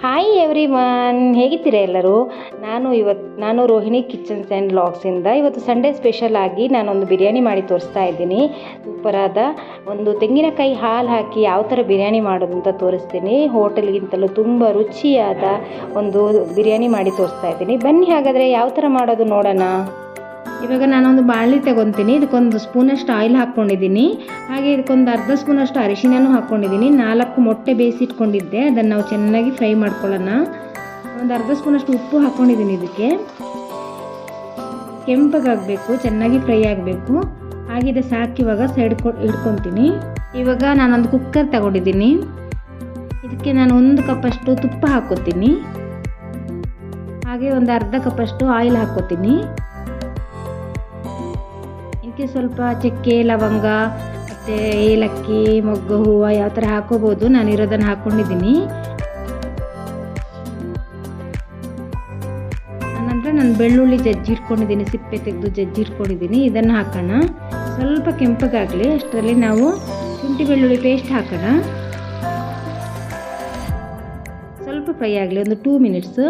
Hi everyone, ಹೇಗಿದ್ದೀರಾ ಎಲ್ಲರೂ? ನಾನು ರೋಹಿಣಿ ಕಿಚನ್ಸ್ ಆ್ಯಂಡ್ ವ್ಲಾಗ್ಸಿಂದ ಇವತ್ತು ಸಂಡೇ ಸ್ಪೆಷಲ್ ಆಗಿ ನಾನೊಂದು ಬಿರಿಯಾನಿ ಮಾಡಿ ತೋರಿಸ್ತಾ ಇದ್ದೀನಿ. ಸೂಪರಾದ ಒಂದು ತೆಂಗಿನಕಾಯಿ ಹಾಲು ಹಾಕಿ ಯಾವ ಥರ ಬಿರಿಯಾನಿ ಮಾಡೋದು ಅಂತ ತೋರಿಸ್ತೀನಿ. ಹೋಟೆಲ್ಗಿಂತಲೂ ತುಂಬ ರುಚಿಯಾದ ಒಂದು ಬಿರಿಯಾನಿ ಮಾಡಿ ತೋರಿಸ್ತಾ ಇದ್ದೀನಿ. ಬನ್ನಿ ಹಾಗಾದರೆ ಯಾವ ಥರ ಮಾಡೋದು ನೋಡೋಣ. ಇವಾಗ ನಾನೊಂದು ಬಾಣಲಿ ತಗೊತೀನಿ. ಇದಕ್ಕೊಂದು ಸ್ಪೂನಷ್ಟು ಆಯಿಲ್ ಹಾಕ್ಕೊಂಡಿದ್ದೀನಿ. ಹಾಗೆ ಇದಕ್ಕೊಂದು ಅರ್ಧ ಸ್ಪೂನಷ್ಟು ಅರಿಶಿನೂ ಹಾಕ್ಕೊಂಡಿದ್ದೀನಿ. 4 ಮೊಟ್ಟೆ ಬೇಯಿಸಿಟ್ಕೊಂಡಿದ್ದೆ, ಅದನ್ನು ನಾವು ಚೆನ್ನಾಗಿ ಫ್ರೈ ಮಾಡ್ಕೊಳ್ಳೋಣ. ಒಂದು ಅರ್ಧ ಸ್ಪೂನಷ್ಟು ಉಪ್ಪು ಹಾಕ್ಕೊಂಡಿದ್ದೀನಿ. ಇದಕ್ಕೆ ಕೆಂಪಗಾಗಬೇಕು, ಚೆನ್ನಾಗಿ ಫ್ರೈ ಆಗಬೇಕು. ಹಾಗಿದೆ ಸಾಕು. ಇವಾಗ ಸೈಡ್ ಇಟ್ಕೊತೀನಿ. ಇವಾಗ ನಾನೊಂದು ಕುಕ್ಕರ್ ತಗೊಂಡಿದ್ದೀನಿ. ಇದಕ್ಕೆ ನಾನು 1 ಕಪ್ಪಷ್ಟು ತುಪ್ಪ ಹಾಕ್ಕೋತೀನಿ. ಹಾಗೆ ಒಂದು ಅರ್ಧ ಕಪ್ಪಷ್ಟು ಆಯಿಲ್ ಹಾಕ್ಕೋತೀನಿ. ಇದಕ್ಕೆ ಸ್ವಲ್ಪ ಚಕ್ಕೆ, ಲವಂಗ ಮತ್ತು ಏಲಕ್ಕಿ, ಮೊಗ್ಗು ಹೂವು ಯಾವ ಥರ ಹಾಕೋಬೋದು. ನಾನು ಇರೋದನ್ನು ಹಾಕ್ಕೊಂಡಿದ್ದೀನಿ. ಆನಂತರ ನಾನು ಬೆಳ್ಳುಳ್ಳಿ ಜಜ್ಜಿಟ್ಕೊಂಡಿದ್ದೀನಿ, ಸಿಪ್ಪೆ ತೆಗೆದು ಜಜ್ಜಿಟ್ಕೊಂಡಿದ್ದೀನಿ. ಇದನ್ನು ಹಾಕೋಣ. ಸ್ವಲ್ಪ ಕೆಂಪಗಾಗಲಿ ಅಷ್ಟರಲ್ಲಿ ನಾವು ಶುಂಠಿ ಬೆಳ್ಳುಳ್ಳಿ ಪೇಸ್ಟ್ ಹಾಕೋಣ. ಸ್ವಲ್ಪ ಫ್ರೈ ಆಗಲಿ, ಒಂದು 2 ಮಿನಿಟ್ಸು.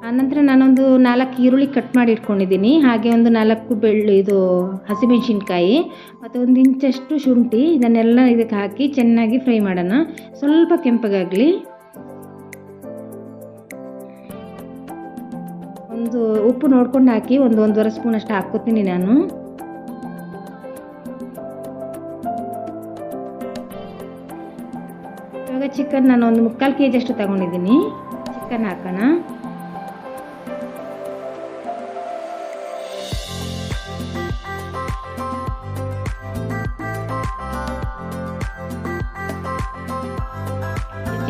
ಆನಂತರ ನಾನೊಂದು 4 ಈರುಳ್ಳಿ ಕಟ್ ಮಾಡಿ ಇಟ್ಕೊಂಡಿದ್ದೀನಿ. ಹಾಗೆ ಒಂದು 4 ಹಸಿಮೆಣಸಿನ್ಕಾಯಿ ಮತ್ತು 1 ಇಂಚಷ್ಟು ಶುಂಠಿ, ಇದನ್ನೆಲ್ಲ ಇದಕ್ಕೆ ಹಾಕಿ ಚೆನ್ನಾಗಿ ಫ್ರೈ ಮಾಡೋಣ. ಸ್ವಲ್ಪ ಕೆಂಪಗಾಗಲಿ. ಒಂದು ಉಪ್ಪು ನೋಡ್ಕೊಂಡು ಹಾಕಿ, 1-1.5 ಸ್ಪೂನ್ ಅಷ್ಟು ಹಾಕ್ಕೋತೀನಿ ನಾನು. ಇವಾಗ ಚಿಕನ್ ನಾನು ಒಂದು 3/4 kg ಅಷ್ಟು ತಗೊಂಡಿದ್ದೀನಿ. ಚಿಕನ್ ಹಾಕೋಣ.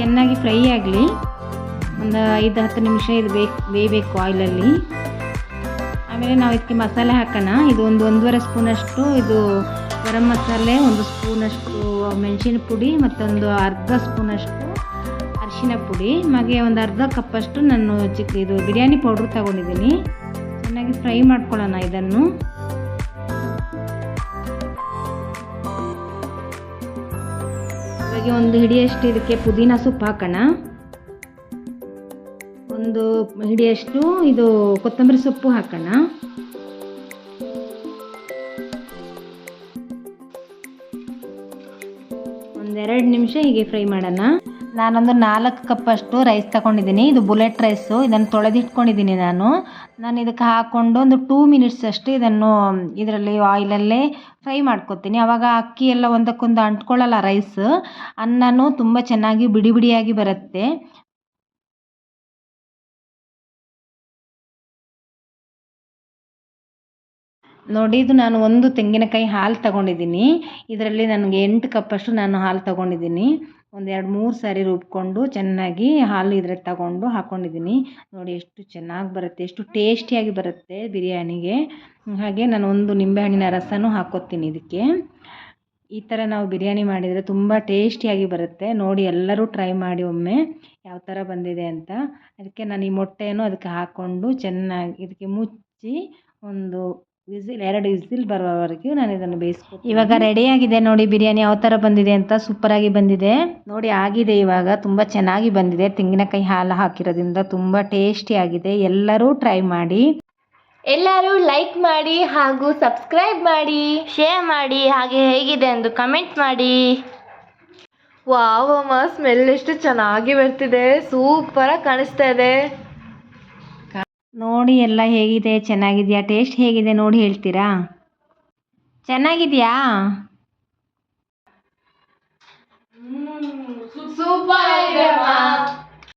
ಚೆನ್ನಾಗಿ ಫ್ರೈ ಆಗಲಿ. ಒಂದು 5-10 ನಿಮಿಷ ಇದು ಬೇಯಬೇಕು ಆಯಿಲಲ್ಲಿ. ಆಮೇಲೆ ನಾವು ಇದಕ್ಕೆ ಮಸಾಲೆ ಹಾಕೋಣ. ಇದು 1-1.5 ಸ್ಪೂನಷ್ಟು ಗರಂ ಮಸಾಲೆ, 1 ಸ್ಪೂನಷ್ಟು ಮೆಣಸಿನ ಪುಡಿ ಮತ್ತೊಂದು ಅರ್ಧ ಸ್ಪೂನಷ್ಟು ಅರಿಶಿನ ಪುಡಿ, ಹಾಗೆ ಒಂದು ಅರ್ಧ ಕಪ್ಪಷ್ಟು ನಾನು ಬಿರಿಯಾನಿ ಪೌಡ್ರ್ ತಗೊಂಡಿದ್ದೀನಿ. ಚೆನ್ನಾಗಿ ಫ್ರೈ ಮಾಡ್ಕೊಳ್ಳೋಣ ಇದನ್ನು. ಹಾಗೆ ಒಂದು ಹಿಡಿಯಷ್ಟು ಇದಕ್ಕೆ ಪುದೀನ ಸೊಪ್ಪು ಹಾಕೋಣ. ಒಂದು ಹಿಡಿಯಷ್ಟು ಕೊತ್ತಂಬರಿ ಸೊಪ್ಪು ಹಾಕೋಣ. ಒಂದು 2 ನಿಮಿಷ ಹೀಗೆ ಫ್ರೈ ಮಾಡೋಣ. ನಾನೊಂದು 4 ಕಪ್ಪಷ್ಟು ರೈಸ್ ತಗೊಂಡಿದ್ದೀನಿ. ಇದು ಬುಲೆಟ್ ರೈಸು. ಇದನ್ನು ತೊಳೆದಿಟ್ಕೊಂಡಿದ್ದೀನಿ ನಾನು ಇದಕ್ಕೆ ಹಾಕ್ಕೊಂಡು ಒಂದು 2 ಮಿನಿಟ್ಸ್ ಅಷ್ಟು ಇದರಲ್ಲಿ ಆಯಿಲಲ್ಲೇ ಫ್ರೈ ಮಾಡ್ಕೊತೀನಿ. ಆವಾಗ ಅಕ್ಕಿ ಎಲ್ಲ ಒಂದಕ್ಕೊಂದು ಅಂಟ್ಕೊಳ್ಳಲ್ಲ. ರೈಸ್ ಅನ್ನನೂ ತುಂಬ ಚೆನ್ನಾಗಿ ಬಿಡಿ ಬಿಡಿಯಾಗಿ ಬರುತ್ತೆ. ನೋಡಿ, ಇದು ನಾನು 1 ತೆಂಗಿನಕಾಯಿ ಹಾಲು ತಗೊಂಡಿದ್ದೀನಿ. ಇದರಲ್ಲಿ ನನಗೆ 8 ಕಪ್ಪಷ್ಟು ನಾನು ಹಾಲು ತಗೊಂಡಿದ್ದೀನಿ. ಒಂದು 2-3 ಸಾರಿ ರುಬ್ಕೊಂಡು ಚೆನ್ನಾಗಿ ಹಾಲು ಇದ್ರಲ್ಲಿ ತಗೊಂಡು ಹಾಕ್ಕೊಂಡಿದ್ದೀನಿ. ನೋಡಿ ಎಷ್ಟು ಚೆನ್ನಾಗಿ ಬರುತ್ತೆ, ಎಷ್ಟು ಟೇಸ್ಟಿಯಾಗಿ ಬರುತ್ತೆ ಬಿರಿಯಾನಿಗೆ. ಹಾಗೆ ನಾನು 1 ನಿಂಬೆಹಣ್ಣಿನ ರಸನೂ ಹಾಕ್ಕೊತೀನಿ ಇದಕ್ಕೆ. ಈ ಥರ ನಾವು ಬಿರಿಯಾನಿ ಮಾಡಿದರೆ ತುಂಬ ಟೇಸ್ಟಿಯಾಗಿ ಬರುತ್ತೆ. ನೋಡಿ, ಎಲ್ಲರೂ ಟ್ರೈ ಮಾಡಿ ಒಮ್ಮೆ ಯಾವ ಥರ ಬಂದಿದೆ ಅಂತ. ಅದಕ್ಕೆ ನಾನು ಈ ಮೊಟ್ಟೆಯನ್ನು ಅದಕ್ಕೆ ಹಾಕ್ಕೊಂಡು ಚೆನ್ನಾಗಿ ಇದಕ್ಕೆ ಮುಚ್ಚಿ ಒಂದು 2 ವಿಸಿಲ್ ಬರೋವರೆಗೂ ನಾನು ಇದನ್ನು ಬೇಯಿಸ್ಕೊತೀನಿ. ಇವಾಗ ರೆಡಿಯಾಗಿದೆ ನೋಡಿ ಬಿರಿಯಾನಿ ಯಾವ ಥರ ಬಂದಿದೆ ಅಂತ. ಸೂಪರಾಗಿ ಬಂದಿದೆ ನೋಡಿ, ಆಗಿದೆ. ಇವಾಗ ತುಂಬ ಚೆನ್ನಾಗಿ ಬಂದಿದೆ. ತೆಂಗಿನಕಾಯಿ ಹಾಲು ಹಾಕಿರೋದ್ರಿಂದ ತುಂಬ ಟೇಸ್ಟಿಯಾಗಿದೆ. ಎಲ್ಲರೂ ಟ್ರೈ ಮಾಡಿ. ಎಲ್ಲರೂ ಲೈಕ್ ಮಾಡಿ ಹಾಗೂ ಸಬ್ಸ್ಕ್ರೈಬ್ ಮಾಡಿ, ಶೇರ್ ಮಾಡಿ, ಹಾಗೆ ಹೇಗಿದೆ ಎಂದು ಕಮೆಂಟ್ ಮಾಡಿ. ವಾವ್ ಅಮ್ಮ, ಸ್ಮೆಲ್ ಎಷ್ಟು ಚೆನ್ನಾಗಿ ಬರ್ತಿದೆ, ಸೂಪರಾಗಿ ಕಾಣಿಸ್ತಾ ಇದೆ. ನೋಡಿ ಎಲ್ಲ ಹೇಗಿದೆ, ಚೆನ್ನಾಗಿದೆಯಾ, ಟೇಸ್ಟ್ ಹೇಗಿದೆ ನೋಡಿ ಹೇಳ್ತೀರಾ? ಚೆನ್ನಾಗಿದೆಯಾ? ಸೂಪರ್.